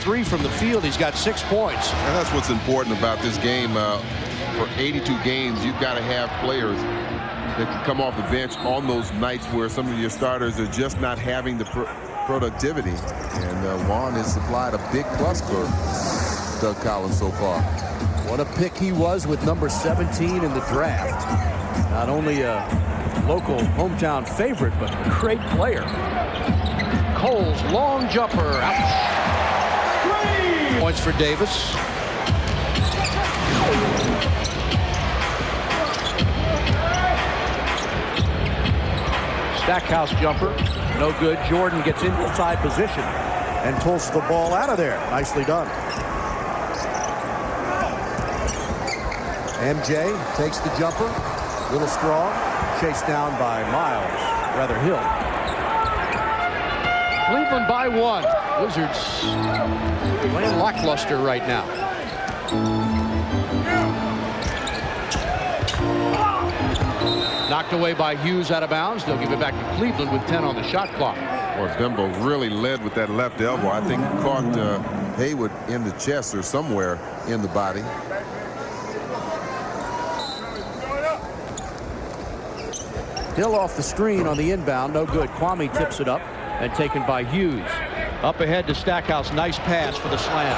3 from the field. He's got 6 points. And that's what's important about this game. For 82 games, you've got to have players that can come off the bench on those nights where some of your starters are just not having the productivity. And Juan has supplied a big plus for Doug Collins so far. What a pick he was with number 17 in the draft. Not only a local hometown favorite, but a great player. Cole's long jumper. Ouch. Points for Davis. Stackhouse jumper. No good. Jordan gets inside position and pulls the ball out of there. Nicely done. MJ takes the jumper. Little strong. Chased down by Miles. Rather Hill. Cleveland by 1. Wizards playing lackluster right now. Knocked away by Hughes out of bounds. They'll give it back to Cleveland with 10 on the shot clock. Or Bimbo really led with that left elbow. I think he caught Haywood in the chest or somewhere in the body. Hill off the screen on the inbound. No good. Kwame tips it up and taken by Hughes. Up ahead to Stackhouse. Nice pass for the slam.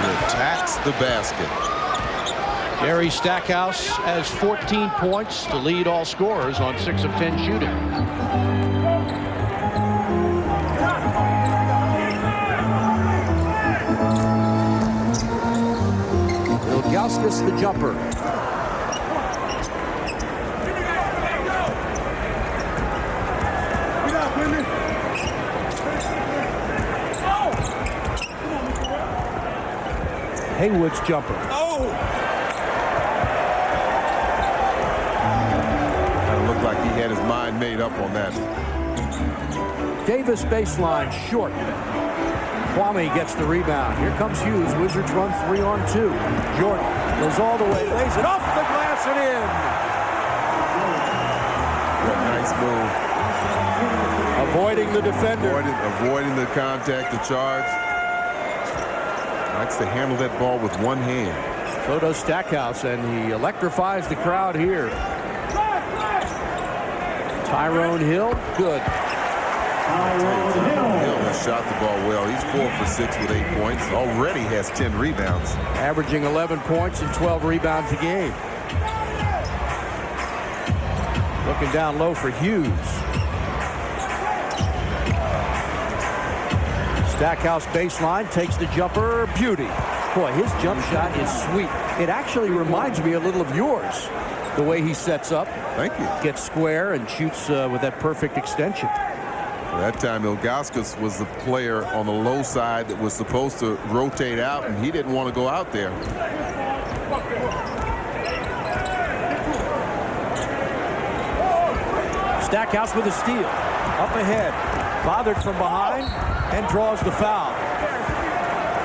He attacks the basket. Jerry Stackhouse has 14 points to lead all scorers on 6 of 10 shooting. Ilgauskas the jumper. Haywood's jumper. Looked like he had his mind made up on that. Davis baseline short. Kwame gets the rebound. Here comes Hughes. Wizards run 3-on-2. Jordan goes all the way, lays it off the glass and in. What a nice move. Avoiding the defender. Avoiding the contact, the charge. Likes to handle that ball with one hand. So does Stackhouse, and he electrifies the crowd here. Tyrone Hill, good. Hill has shot the ball well. He's 4 for 6 with 8 points. Already has 10 rebounds. Averaging 11 points and 12 rebounds a game. Looking down low for Hughes. Stackhouse baseline, takes the jumper. Beauty. Boy, his jump shot is sweet. It actually reminds me a little of yours. The way he sets up. Thank you. Gets square and shoots with that perfect extension. That time Ilgauskas was the player on the low side that was supposed to rotate out, and he didn't want to go out there. Stackhouse with a steal. Up ahead. Bothered from behind and draws the foul.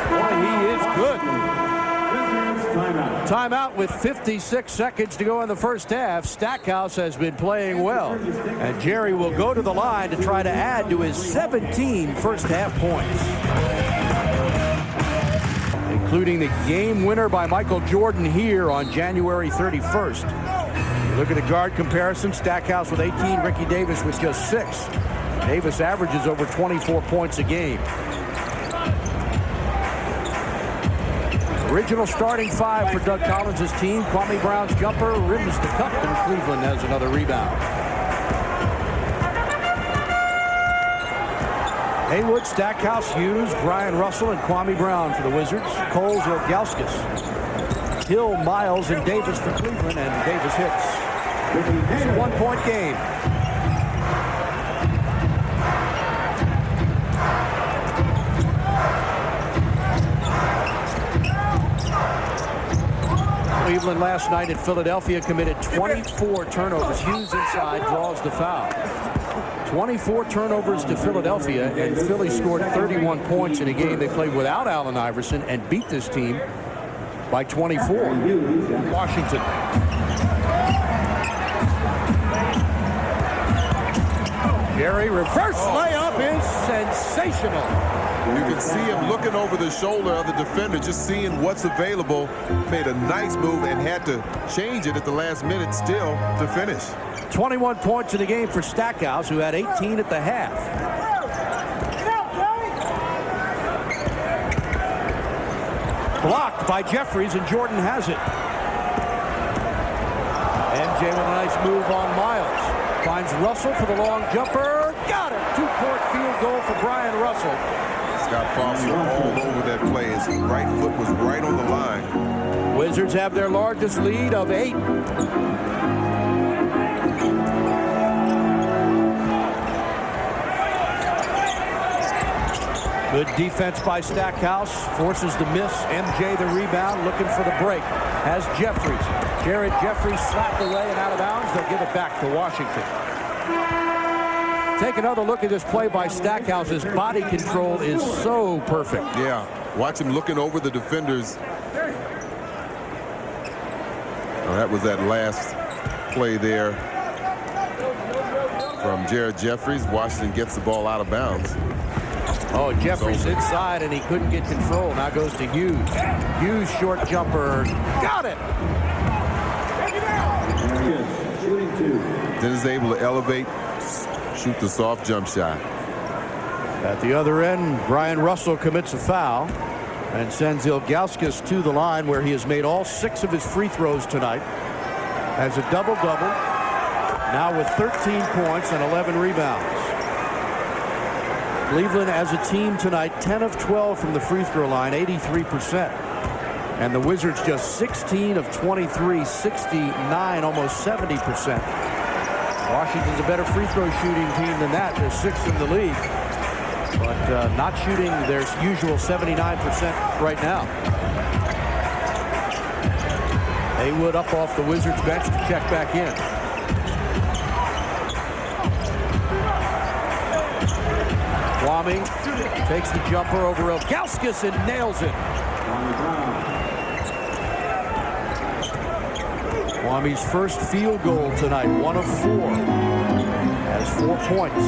Boy, he is good. Timeout with 56 seconds to go in the first half. Stackhouse has been playing well. And Jerry will go to the line to try to add to his 17 first half points. Including the game winner by Michael Jordan here on January 31st. Look at the guard comparison. Stackhouse with 18, Ricky Davis with just 6. Davis averages over 24 points a game. Original starting 5 for Doug Collins' team. Kwame Brown's jumper rims the cup, and Cleveland has another rebound. Haywood, Stackhouse, Hughes, Brian Russell, and Kwame Brown for the Wizards. Coles or Ilgauskas. Hill, Miles, and Davis for Cleveland, and Davis hits. It's a 1-point game. Cleveland last night at Philadelphia committed 24 turnovers. Hughes inside draws the foul. 24 turnovers to Philadelphia, and Philly scored 31 points in a game they played without Allen Iverson and beat this team by 24. Washington. Jerry, reverse layup, is sensational. You can see him looking over the shoulder of the defender, just seeing what's available. Made a nice move and had to change it at the last minute still to finish. 21 points in the game for Stackhouse, who had 18 at the half. Blocked by Jeffries, and Jordan has it. MJ with a nice move on Miles. Finds Russell for the long jumper. Got it! Two-point field goal for Brian Russell. Scott Foster all over that play. His right foot was right on the line. Wizards have their largest lead of 8. Good defense by Stackhouse. Forces the miss. MJ the rebound, looking for the break. Has Jeffries. Jared Jeffries slapped away and out of bounds. They'll give it back to Washington. Take another look at this play by Stackhouse. His body control is so perfect. Yeah, watch him looking over the defenders. Oh, that was that last play there from Jared Jeffries. Washington gets the ball out of bounds. Oh, Jeffries inside, and he couldn't get control. Now goes to Hughes. Hughes short jumper. Got it! Then is able to elevate, shoot the soft jump shot. At the other end, Brian Russell commits a foul and sends Ilgauskas to the line, where he has made all 6 of his free throws tonight. Has a double-double, now with 13 points and 11 rebounds. Cleveland as a team tonight, 10 of 12 from the free throw line, 83%. And the Wizards just 16 of 23, 69, almost 70%. Washington's a better free throw shooting team than that. They're 6th in the league. But not shooting their usual 79% right now. Haywood up off the Wizards bench to check back in. Kwame takes the jumper over Ilgauskas and nails it. Kwame's first field goal tonight, 1 of 4. Has 4 points.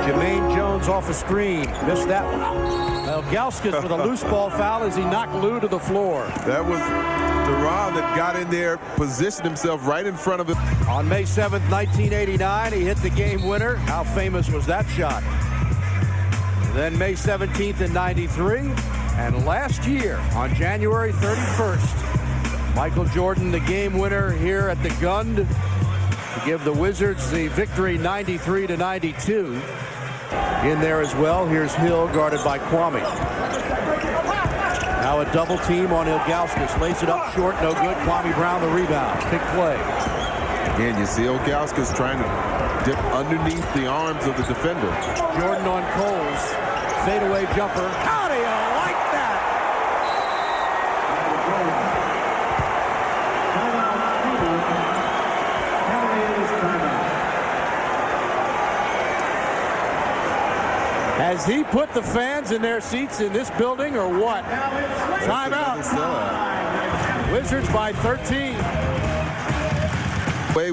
Jermaine Jones off a screen. Missed that one. Ilgauskas with a loose ball foul as he knocked Lou to the floor. That was Duran that got in there, positioned himself right in front of it. On May 7th, 1989, he hit the game winner. How famous was that shot? Then May 17th in 93. And last year, on January 31st, Michael Jordan, the game winner here at the Gund, to give the Wizards the victory 93-92. In there as well, here's Hill guarded by Kwame. Now a double team on Ilgauskas. Lays it up short, no good. Kwame Brown the rebound. Big play. Again, you see Ilgauskas trying to dip underneath the arms of the defender. Jordan on Coles. Fadeaway jumper. How do you like that? Has he put the fans in their seats in this building or what? Timeout. Wizards by 13.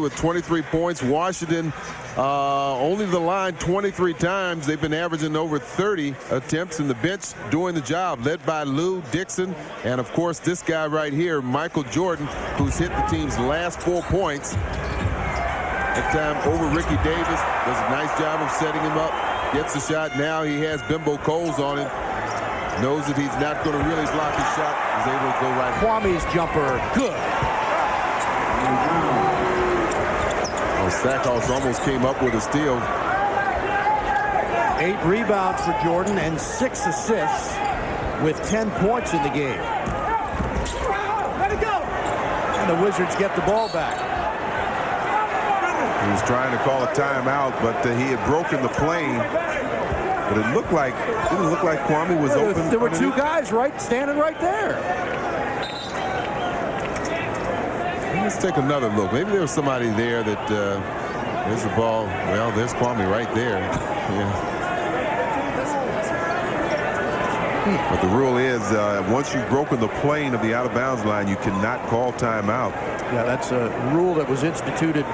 With 23 points. Washington only the line 23 times. They've been averaging over 30 attempts, in the bench doing the job, led by Lou Dixon and of course this guy right here, Michael Jordan, who's hit the team's last 4 points. That time over Ricky Davis. Does a nice job of setting him up. Gets the shot. Now he has Bimbo Coles on him. Knows that he's not going to really block his shot. He's able to go right. Kwame's jumper, good. Stackhouse almost came up with a steal. 8 rebounds for Jordan and 6 assists with 10 points in the game. Let it go. And the Wizards get the ball back. He was trying to call a timeout, but he had broken the plane. But it didn't look like Kwame was open. There were 2 guys standing right there. Let's take another look. Maybe there was somebody there that there's the ball. Well, there's Kwame right there. Yeah. But the rule is once you've broken the plane of the out-of-bounds line, you cannot call timeout. Yeah, that's a rule that was instituted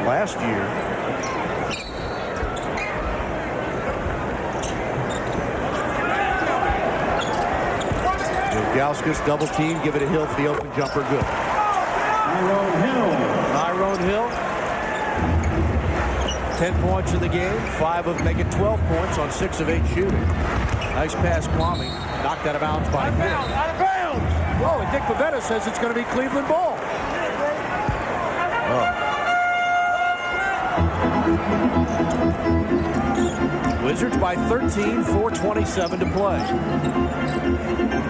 last year. Ilgauskas double team, give it a Hill for the open jumper, good. Tyrone Hill. 10 points in the game, 5 of making 12 points on 6 of 8 shooting. Nice pass, Kwame. Knocked out of bounds by Hill. Out of bounds! Whoa, and Dick Pavetta says it's going to be Cleveland ball. Wizards by 13, 4:27 to play.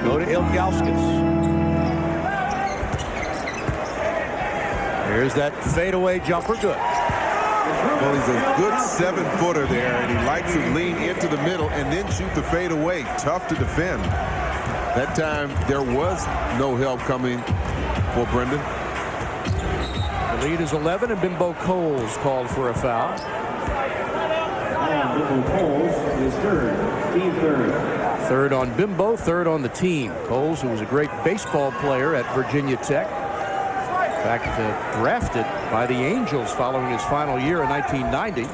Go to Ilgauskas. Here's that fadeaway jumper, good. Well, he's a good 7-footer there, and he likes to lean into the middle and then shoot the fade away. Tough to defend. That time, there was no help coming for Brendan. The lead is 11, and Bimbo Coles called for a foul. And Bimbo Coles is third, team third. Third on Bimbo, third on the team. Coles, who was a great baseball player at Virginia Tech. In fact, drafted by the Angels following his final year in 1990.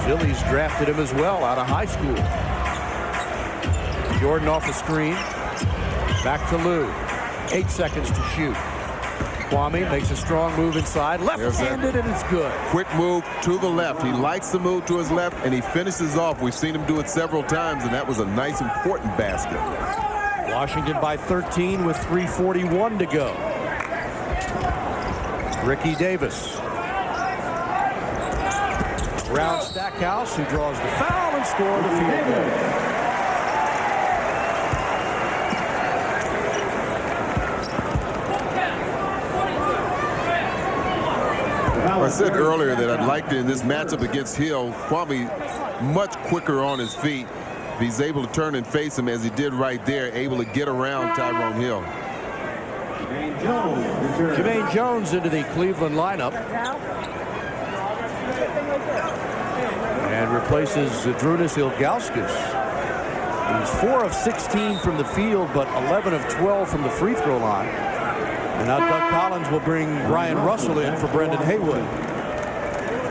Phillies drafted him as well out of high school. Jordan off the screen. Back to Lou. 8 seconds to shoot. Kwame makes a strong move inside. Left-handed, and it's good. Quick move to the left. He likes to move to his left, and he finishes off. We've seen him do it several times, and that was a nice, important basket. Washington by 13 with 3:41 to go. Ricky Davis. Around Stackhouse, who draws the foul and scores the field goal. I said earlier that I'd like to, in this matchup against Hill, Kwame much quicker on his feet. If he's able to turn and face him as he did right there, able to get around Tyrone Hill. Jermaine Jones into the Cleveland lineup. And replaces Zdrunas Ilgauskas. He's 4 of 16 from the field, but 11 of 12 from the free throw line. And now Doug Collins will bring Brian Russell in for Brendan Haywood.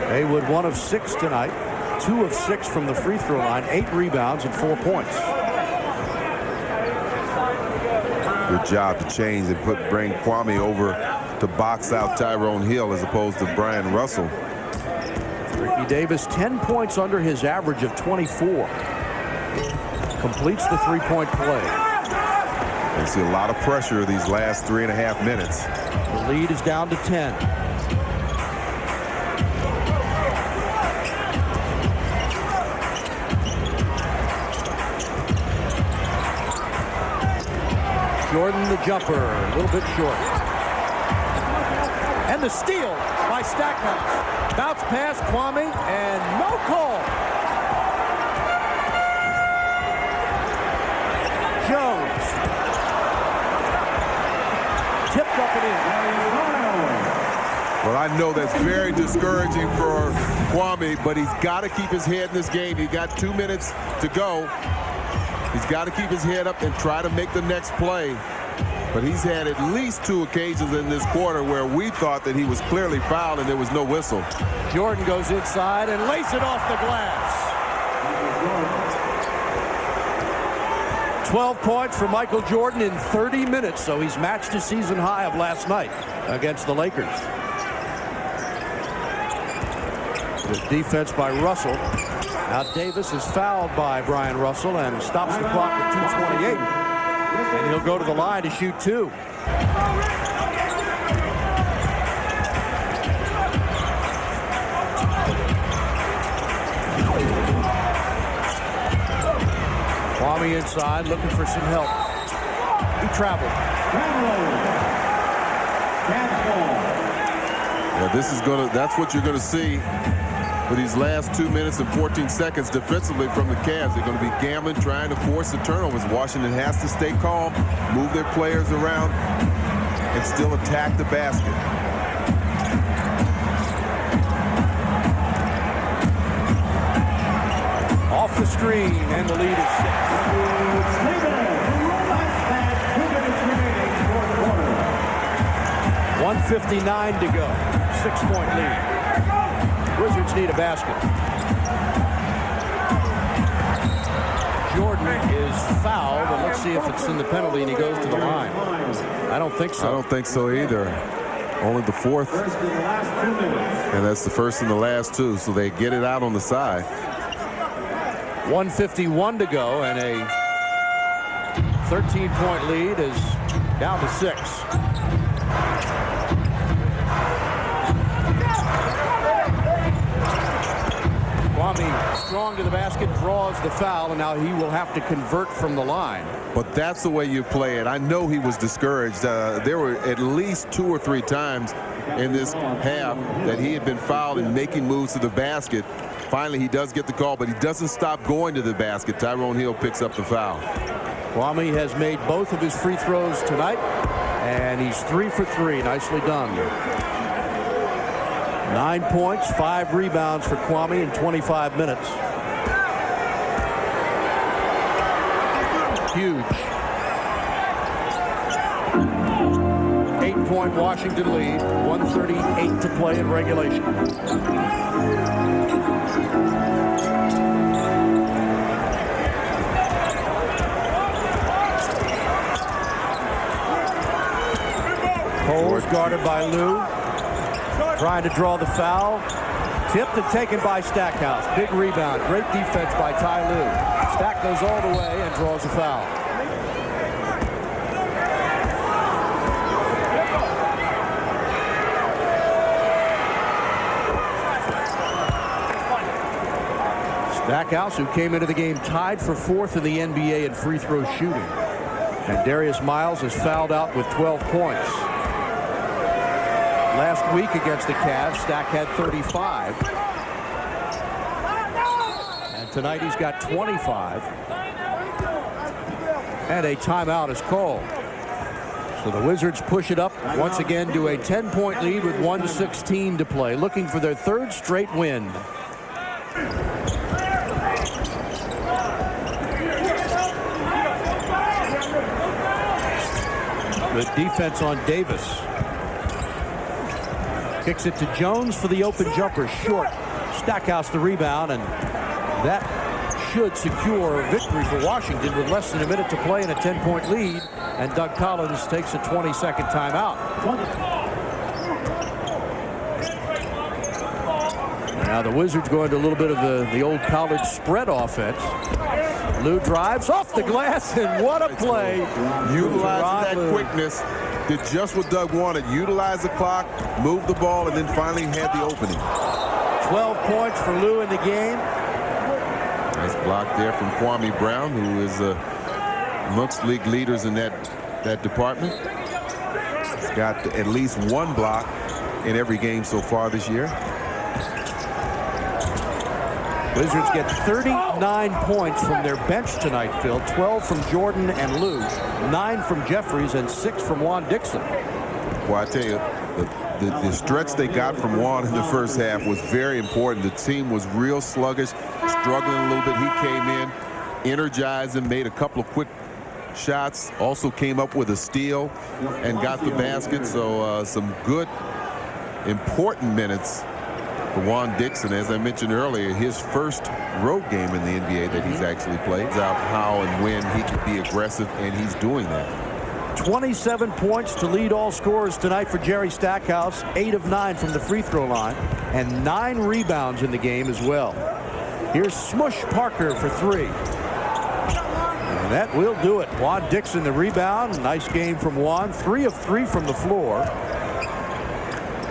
Haywood 1 of 6 tonight. 2 of 6 from the free throw line, 8 rebounds and 4 points. Good job to change and bring Kwame over to box out Tyrone Hill as opposed to Brian Russell. Ricky Davis 10 points under his average of 24. Completes the three-point play. You see a lot of pressure these last 3.5 minutes. The lead is down to 10. Jordan the jumper, a little bit short. And the steal by Stackhouse. Bounce pass, Kwame, and no call. Jones. Tipped up and in. Well, I know that's very discouraging for Kwame, but he's got to keep his head in this game. He got 2 minutes to go. He's got to keep his head up and try to make the next play. But he's had at least 2 occasions in this quarter where we thought that he was clearly fouled and there was no whistle. Jordan goes inside and lays it off the glass. 12 points for Michael Jordan in 30 minutes, so he's matched his season high of last night against the Lakers. Good defense by Russell. Now Davis is fouled by Brian Russell and stops the clock at 2:28. And he'll go to the line to shoot 2. Kwame inside looking for some help. He traveled. Yeah, that's what you're gonna see for these last 2 minutes and 14 seconds defensively from the Cavs. They're going to be gambling, trying to force the turnovers. Washington has to stay calm, move their players around, and still attack the basket. Off the screen, and the lead is 6. 1:59 to go. 6-point lead. Wizards need a basket. Jordan is fouled, and let's see if it's in the penalty and he goes to the line. I don't think so. I don't think so either. Only the fourth. And that's the first in the last 2, so they get it out on the side. 1:51 to go, and a 13-point lead is down to 6. Kwame strong to the basket, draws the foul, and now he will have to convert from the line. But that's the way you play it. I know he was discouraged. There were at least 2 or 3 times in this half that he had been fouled and making moves to the basket. Finally, he does get the call, but he doesn't stop going to the basket. Tyrone Hill picks up the foul. Kwame has made both of his free throws tonight, and he's 3 for 3. Nicely done. 9 points, 5 rebounds for Kwame in 25 minutes. Huge. 8-point Washington lead. 1:38 to play in regulation. Coles guarded by Lou. Trying to draw the foul. Tipped and taken by Stackhouse. Big rebound. Great defense by Ty Lue. Stack goes all the way and draws a foul. Stackhouse, who came into the game tied for 4th in the NBA in free throw shooting. And Darius Miles is fouled out with 12 points. Last week against the Cavs, Stack had 35. And tonight he's got 25. And a timeout is called. So the Wizards push it up once again to a 10-point lead with 1:16 to play, looking for their 3rd straight win. Good defense on Davis. Kicks it to Jones for the open jumper. Short. Stackhouse the rebound, and that should secure a victory for Washington with less than a minute to play in a 10-point lead. And Doug Collins takes a 20-second timeout. Now the Wizards go into a little bit of the old college spread offense. Lou drives off the glass, and what a play. Utilizing that quickness, did just what Doug wanted. Utilize the clock, move the ball, and then finally had the opening. 12 points for Lou in the game. Nice block there from Kwame Brown, who is amongst league leaders in that department. He's got at least 1 block in every game so far this year. Wizards get 39 points from their bench tonight, Phil. 12 from Jordan and Lou, 9 from Jeffries, and 6 from Juan Dixon. Well, I tell you, the stretch they got from Juan in the first half was very important. The team was real sluggish, struggling a little bit. He came in, energized and made a couple of quick shots, also came up with a steal and got the basket. So some good, important minutes for Juan Dixon. As I mentioned earlier, his first road game in the NBA that he's actually played. Out how and when he can be aggressive, and he's doing that. 27 points to lead all scorers tonight for Jerry Stackhouse. 8 of 9 from the free throw line, and 9 rebounds in the game as well. Here's Smush Parker for 3. And that will do it. Juan Dixon the rebound. Nice game from Juan. 3 of 3 from the floor.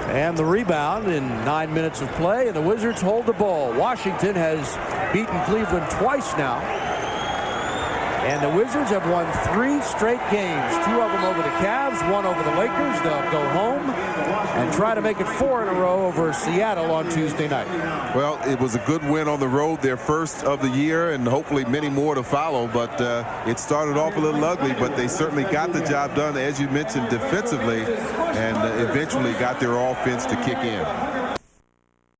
And the rebound in 9 minutes of play, and the Wizards hold the ball. Washington has beaten Cleveland twice now. And the Wizards have won 3 straight games. 2 of them over the Cavs, 1 over the Lakers. They'll go home and try to make it 4 in a row over Seattle on Tuesday night. Well, it was a good win on the road, their first of the year, and hopefully many more to follow. But it started off a little ugly, but they certainly got the job done, as you mentioned, defensively, and eventually got their offense to kick in.